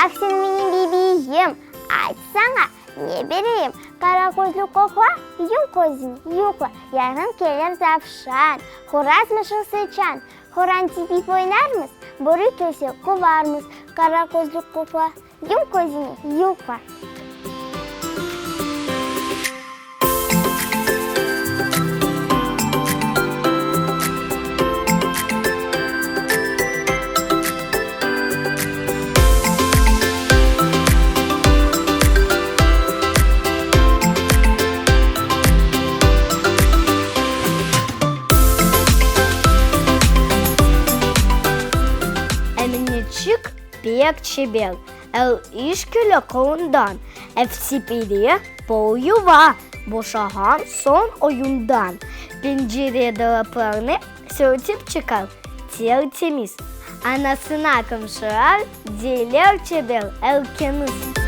Ақ сен менің бебейім, айтсаңа не берейім? Қара көзлі коқла, юм көзін юқла, яғын келер завшан. Хораз мышық сычан, хоран типип ойнармыз, бұры келсе қувармыз. Қара көзлі коқла, юм көзін юқла. Әмінетшік бек чебел, әл ішкілі қолындан, әфсипеде бойыва, бошаған сон ойындан. Пенжереді лапарны сөйтіп чекал, тел теміз. Анасына кымшырар, дейлер чебел, әл кеміз.